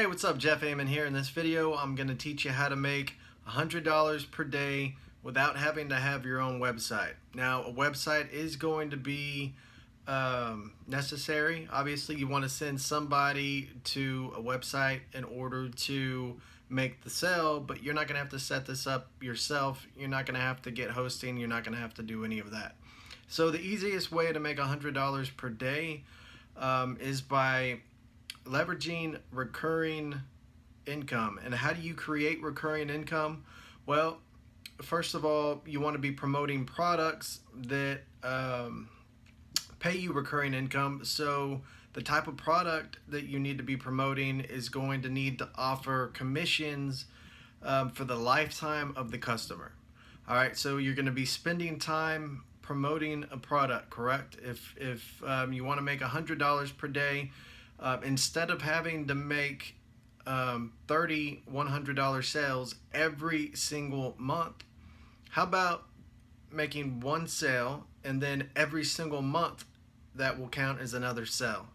Hey, what's up? Jeff Aman here. In this video, I'm going to teach you how to make $100 per day without having to have your own website. Now, a website is going to be necessary. Obviously, you want to send somebody to a website in order to make the sale, but you're not going to have to set this up yourself. You're not going to have to get hosting. You're not going to have to do any of that. So the easiest way to make $100 per day is by leveraging recurring income. And how do you create recurring income? Well, first of all, you want to be promoting products that pay you recurring income. So the type of product that you need to be promoting is going to need to offer commissions for the lifetime of the customer. All right, so you're going to be spending time promoting a product, correct? If you want to make $100 per day, instead of having to make 30 $100 sales every single month, how about making one sale and then every single month that will count as another sale?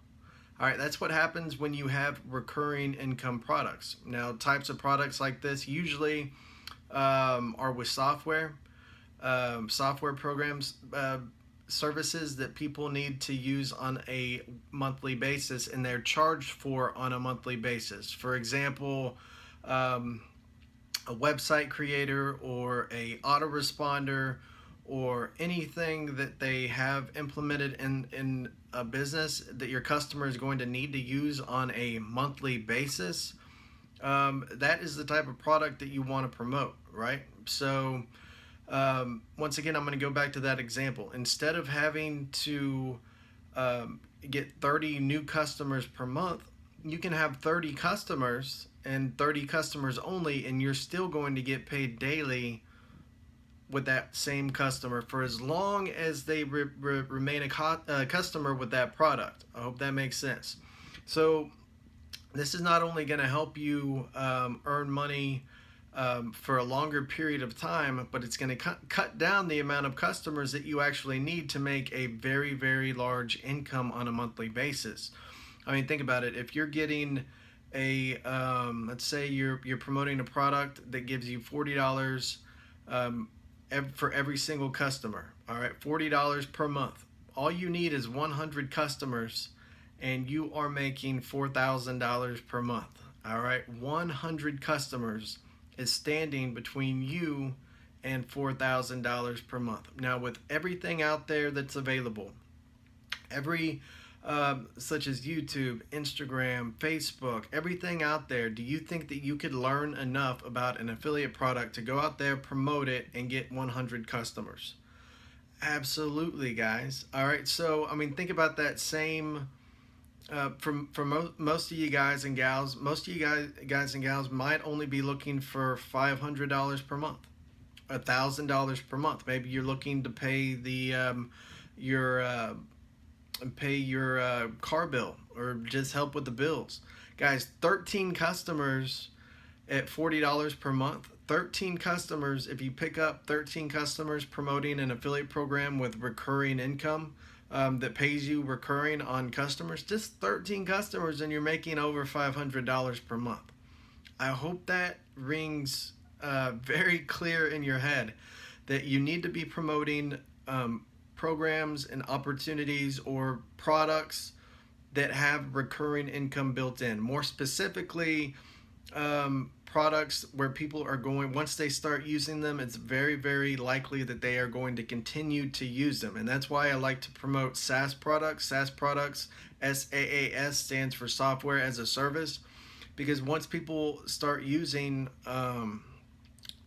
All right, that's what happens when you have recurring income products. Now, types of products like this usually are with software programs, services that people need to use on a monthly basis, and they're charged for on a monthly basis. For example, a website creator or a autoresponder or anything that they have implemented in a business that your customer is going to need to use on a monthly basis. That is the type of product that you want to promote, right? So once again, I'm going to go back to that example. Instead of having to get 30 new customers per month, you can have 30 customers and 30 customers only, and you're still going to get paid daily with that same customer for as long as they remain a customer with that product. I hope that makes sense. So this is not only going to help you earn money for a longer period of time, but it's going to cut down the amount of customers that you actually need to make a very, very large income on a monthly basis. I mean, think about it. If you're getting a, let's say you're promoting a product that gives you $40 for every single customer. All right, $40 per month. All you need is 100 customers, and you are making $4,000 per month. All right, 100 customers is standing between you and $4,000 per month. Now, with everything out there that's available, such as YouTube, Instagram, Facebook, everything out there, do you think that you could learn enough about an affiliate product to go out there, promote it, and get 100 customers? Absolutely, guys. All right, so I mean, think about that same. For most of you guys and gals, most of you guys and gals might only be looking for $500 per month, $1,000 per month. Maybe you're looking to pay your car bill or just help with the bills. Guys, 13 customers at $40 per month. 13 customers, if you pick up 13 customers promoting an affiliate program with recurring income, that pays you recurring on customers, just 13 customers, and you're making over $500 per month. I hope that rings very clear in your head that you need to be promoting programs and opportunities or products that have recurring income built in. More specifically, products where people are going, once they start using them, it's very, very likely that they are going to continue to use them. And that's why I like to promote SaaS products. SaaS products, SaaS, stands for software as a service, because once people start using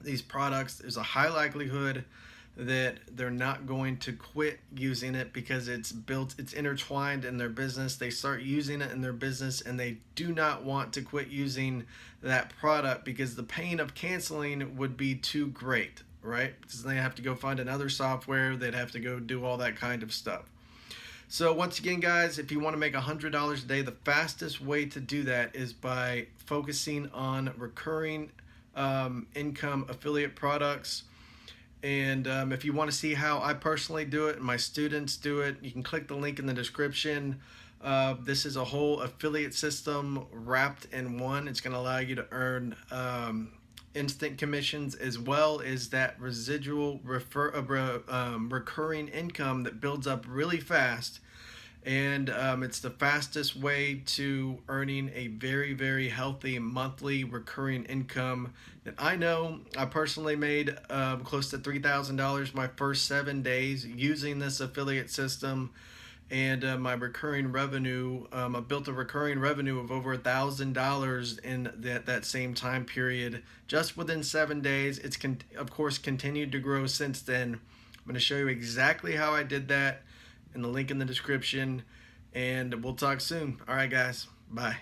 these products, there's a high likelihood that they're not going to quit using it because it's intertwined in their business. They start using it in their business, and they do not want to quit using that product because the pain of canceling would be too great, right? Because they have to go find another software, they'd have to go do all that kind of stuff. So once again, guys, if you want to make $100 a day, the fastest way to do that is by focusing on recurring income affiliate products. And if you want to see how I personally do it and my students do it, you can click the link in the description. This is a whole affiliate system wrapped in one. It's going to allow you to earn instant commissions as well as that residual recurring income that builds up really fast. And it's the fastest way to earning a very, very healthy monthly recurring income that I know. I personally made close to $3,000 my first 7 days using this affiliate system, and my recurring revenue, I built a recurring revenue of over $1,000 in that same time period just within 7 days. It's of course continued to grow since then. I'm going to show you exactly how I did that in the link in the description, and we'll talk soon. All right, guys, bye.